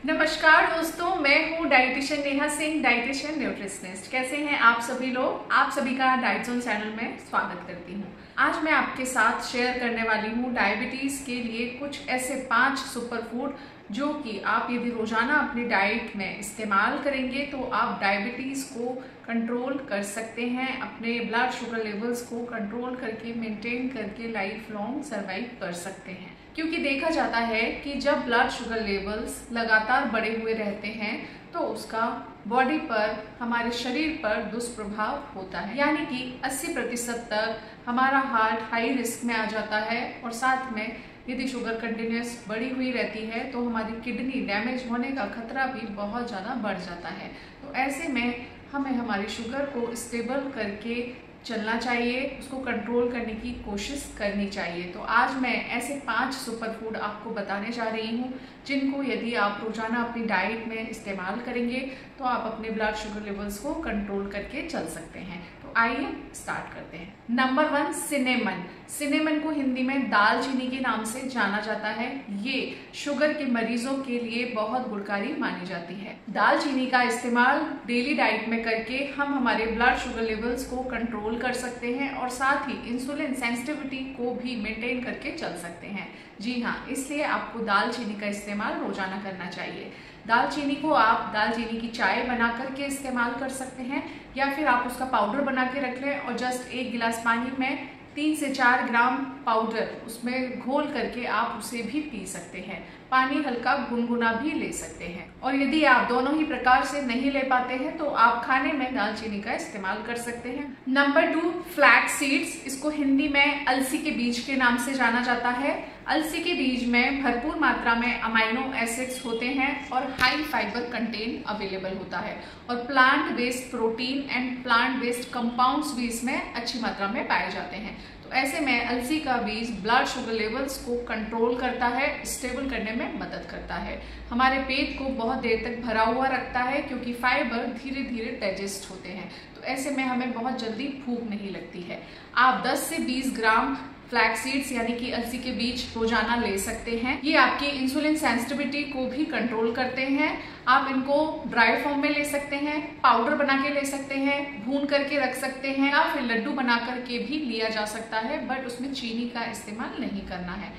नमस्कार दोस्तों, मैं हूँ dietitian Neha Singh, dietitian nutritionist. कैसे हैं आप सभी लोग? आप सभी का डाइट जोन चैनल में स्वागत करती हूँ। आज मैं आपके साथ शेयर करने वाली हूँ डायबिटीज के लिए कुछ ऐसे 5 सुपर फूड जो कि आप यदि रोजाना अपनी डाइट में इस्तेमाल करेंगे तो आप डायबिटीज को कंट्रोल कर सकते हैं, अपने ब्लड शुगर लेवल्स को कंट्रोल करके मेंटेन करके लाइफ लॉन्ग सर्वाइव कर सकते हैं। क्योंकि देखा जाता है कि जब ब्लड शुगर लेवल्स लगातार बढ़े हुए रहते हैं तो उसका बॉडी पर, हमारे शरीर पर दुष्प्रभाव होता है, यानी कि 80% तक हमारा हार्ट हाई रिस्क में आ जाता है और साथ में यदि शुगर कंटिन्यूस बढ़ी हुई रहती है तो हमारी किडनी डैमेज होने का खतरा भी बहुत ज़्यादा बढ़ जाता है। तो ऐसे में हमें हमारी शुगर को स्टेबल करके चलना चाहिए, उसको कंट्रोल करने की कोशिश करनी चाहिए। तो आज मैं ऐसे 5 सुपर फूड आपको बताने जा रही हूँ जिनको यदि आप रोजाना अपनी डाइट में इस्तेमाल करेंगे तो आप अपने ब्लड शुगर लेवल्स को कंट्रोल करके चल सकते हैं। तो आइए स्टार्ट करते हैं। Number 1, cinnamon. सिनेमन को हिंदी में दालचीनी के नाम से जाना जाता है। ये शुगर के मरीजों के लिए बहुत गुणकारी मानी जाती है। दालचीनी का इस्तेमाल डेली डाइट में करके हम हमारे ब्लड शुगर लेवल्स को कंट्रोल कर सकते हैं और साथ ही इंसुलिन सेंसिटिविटी को भी मेंटेन करके चल सकते हैं। जी हाँ, इसलिए आपको दालचीनी का इस्तेमाल रोजाना करना चाहिए। दालचीनी को आप दालचीनी की चाय बना करके इस्तेमाल कर सकते हैं या फिर आप उसका पाउडर बना के रख लें और जस्ट 1 गिलास पानी में 3 से 4 ग्राम पाउडर उसमें घोल करके आप उसे भी पी सकते हैं। पानी हल्का गुनगुना भी ले सकते हैं। और यदि आप दोनों ही प्रकार से नहीं ले पाते हैं तो आप खाने में दालचीनी का इस्तेमाल कर सकते हैं। Number 2, flax seeds. इसको हिंदी में अलसी के बीज के नाम से जाना जाता है। अलसी के बीज में भरपूर मात्रा में अमाइनो एसिड्स होते हैं और हाई फाइबर कंटेंट अवेलेबल होता है और plant based protein and plant based compounds भी इसमें अच्छी मात्रा में पाए जाते हैं। तो ऐसे में अलसी का बीज ब्लड शुगर लेवल्स को कंट्रोल करता है, स्टेबल करने में मदद करता है, हमारे पेट को बहुत देर तक भरा हुआ रखता है क्योंकि फाइबर धीरे धीरे डाइजेस्ट होते हैं। तो ऐसे में हमें बहुत जल्दी भूख नहीं लगती है। आप 10 से 20 ग्राम फ्लैक्स सीड्स यानी कि अलसी के बीज रोजाना ले सकते हैं। ये आपकी इंसुलिन सेंसिटिविटी को भी कंट्रोल करते हैं। आप इनको ड्राई फॉर्म में ले सकते हैं, पाउडर बना के ले सकते हैं, भून करके रख सकते हैं या फिर लड्डू बना करके भी लिया जा सकता है, बट उसमें चीनी का इस्तेमाल नहीं करना है।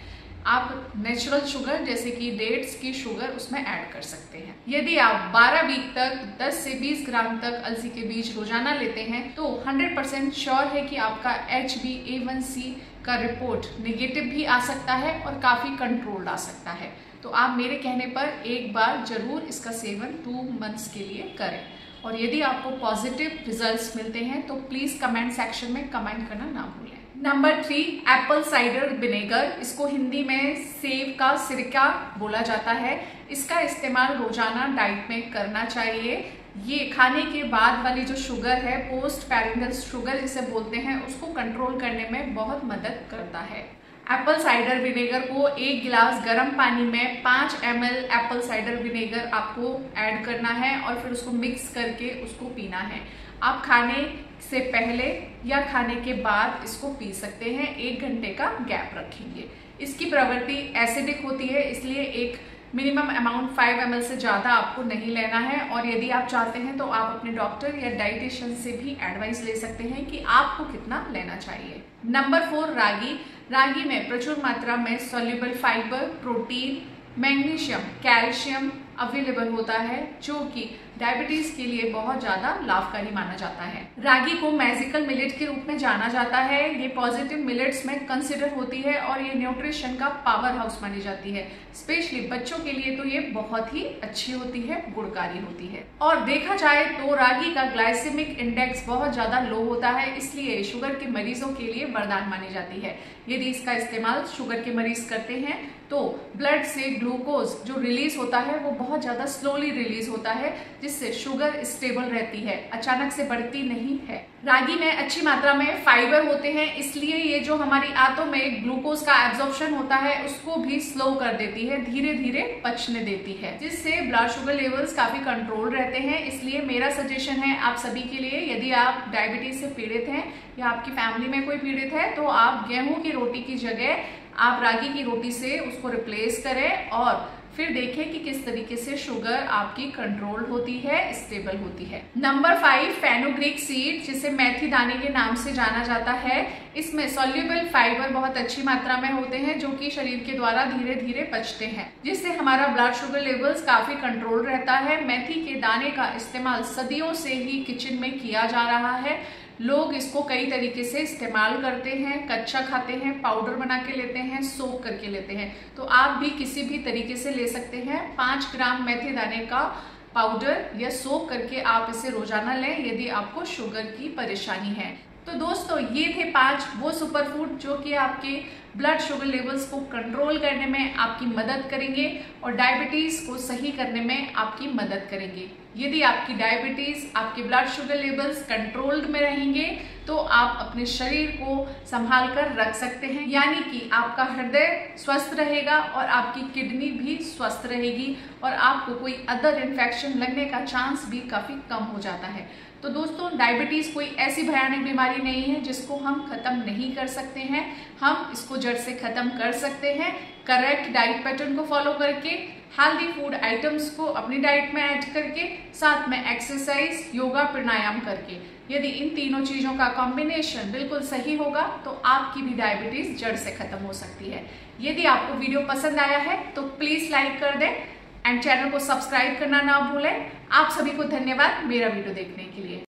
आप नेचुरल शुगर जैसे कि डेट्स की शुगर उसमें ऐड कर सकते हैं। यदि आप 12 वीक तक 10 से 20 ग्राम तक अलसी के बीज रोजाना लेते हैं तो 100% श्योर है कि आपका HbA1c का रिपोर्ट नेगेटिव भी आ सकता है और काफी कंट्रोल्ड आ सकता है। तो आप मेरे कहने पर एक बार जरूर इसका सेवन 2 मंथ्स के लिए करें और यदि आपको पॉजिटिव रिजल्ट्स मिलते हैं तो प्लीज कमेंट सेक्शन में कमेंट करना ना भूलें। Number 3, Apple cider vinegar. इसको हिंदी में सेब का सिरका बोला जाता है। इसका इस्तेमाल रोजाना डाइट में करना चाहिए। ये खाने के बाद वाली जो शुगर है, पोस्ट पैरेंटल शुगर जिसे बोलते हैं, उसको कंट्रोल करने में बहुत मदद करता है। एप्पल साइडर विनेगर को 1 गिलास गर्म पानी में 5 ml एप्पल साइडर विनेगर आपको ऐड करना है और फिर उसको मिक्स करके उसको पीना है। आप खाने से पहले या खाने के बाद इसको पी सकते हैं। 1 घंटे का गैप रखेंगे। इसकी प्रवृत्ति एसिडिक होती है, इसलिए एक मिनिमम अमाउंट 5 ml से ज्यादा आपको नहीं लेना है और यदि आप चाहते हैं तो आप अपने डॉक्टर या डाइटिशियन से भी एडवाइस ले सकते हैं कि आपको कितना लेना चाहिए। नंबर 4, रागी। रागी में प्रचुर मात्रा में soluble fibre, protein, magnesium, calcium available होता है जो कि डायबिटीज के लिए बहुत ज्यादा लाभकारी माना जाता है। रागी को मैजिकल मिलेट के रूप में जाना जाता है। ये पॉजिटिव मिलेट्स में कंसिडर होती है और ये न्यूट्रिशन का पावर हाउस मानी जाती है। स्पेशली बच्चों के लिए तो ये बहुत ही अच्छी होती है, गुणकारी होती है। और देखा जाए तो रागी का ग्लाइसेमिक इंडेक्स बहुत ज्यादा लो होता है, इसलिए शुगर के मरीजों के लिए वरदान मानी जाती है। यदि इसका इस्तेमाल शुगर के मरीज करते हैं तो ब्लड से ग्लूकोज जो रिलीज होता है वो बहुत ज्यादा स्लोली रिलीज होता है, जिससे शुगर स्टेबल रहती है, अचानक से बढ़ती नहीं है। रागी में अच्छी मात्रा में फाइबर होते हैं, इसलिए ये जो हमारी आंतों में ग्लूकोज का एब्जॉर्प्शन होता है उसको भी स्लो कर देती है, धीरे धीरे पचने देती है, जिससे ब्लड शुगर लेवल्स काफी कंट्रोल रहते हैं। इसलिए मेरा सजेशन है आप सभी के लिए, यदि आप डायबिटीज से पीड़ित हैं या आपकी फैमिली में कोई पीड़ित है तो आप गेहूं की रोटी की जगह आप रागी की रोटी से उसको रिप्लेस करें और फिर देखें कि किस तरीके से शुगर आपकी कंट्रोल होती है, स्टेबल होती है। नंबर 5, फेनुग्रीक सीड, जिसे मेथी दाने के नाम से जाना जाता है। इसमें सॉल्युबल फाइबर बहुत अच्छी मात्रा में होते हैं जो कि शरीर के द्वारा धीरे धीरे पचते हैं, जिससे हमारा ब्लड शुगर लेवल्स काफी कंट्रोल रहता है। मेथी के दाने का इस्तेमाल सदियों से ही किचन में किया जा रहा है। लोग इसको कई तरीके से इस्तेमाल करते हैं, कच्चा खाते हैं, पाउडर बना के लेते हैं, सोक करके लेते हैं। तो आप भी किसी भी तरीके से ले सकते हैं। 5 ग्राम मेथी दाने का पाउडर या सोक करके आप इसे रोजाना लें यदि आपको शुगर की परेशानी है। तो दोस्तों, ये थे 5 वो सुपर फूड जो कि आपके ब्लड शुगर लेवल्स को कंट्रोल करने में आपकी मदद करेंगे और डायबिटीज को सही करने में आपकी मदद करेंगे। यदि आपकी डायबिटीज, आपके ब्लड शुगर लेवल्स कंट्रोल्ड में रहेंगे तो आप अपने शरीर को संभाल कर रख सकते हैं, यानी कि आपका हृदय स्वस्थ रहेगा और आपकी किडनी भी स्वस्थ रहेगी और आपको कोई अदर इन्फेक्शन लगने का चांस भी काफी कम हो जाता है। तो दोस्तों, डायबिटीज कोई ऐसी भयानक बीमारी नहीं है जिसको हम खत्म नहीं कर सकते हैं। हम इसको जड़ से खत्म कर सकते हैं करेक्ट डाइट पैटर्न को फॉलो करके, हेल्दी फूड आइटम्स को अपनी डाइट में ऐड करके, साथ में एक्सरसाइज, योगा, प्राणायाम करके। यदि इन तीनों चीजों का कॉम्बिनेशन बिल्कुल सही होगा तो आपकी भी डायबिटीज जड़ से खत्म हो सकती है। यदि आपको वीडियो पसंद आया है तो प्लीज लाइक कर दें एंड चैनल को सब्सक्राइब करना ना भूलें। आप सभी को धन्यवाद मेरा वीडियो देखने के लिए।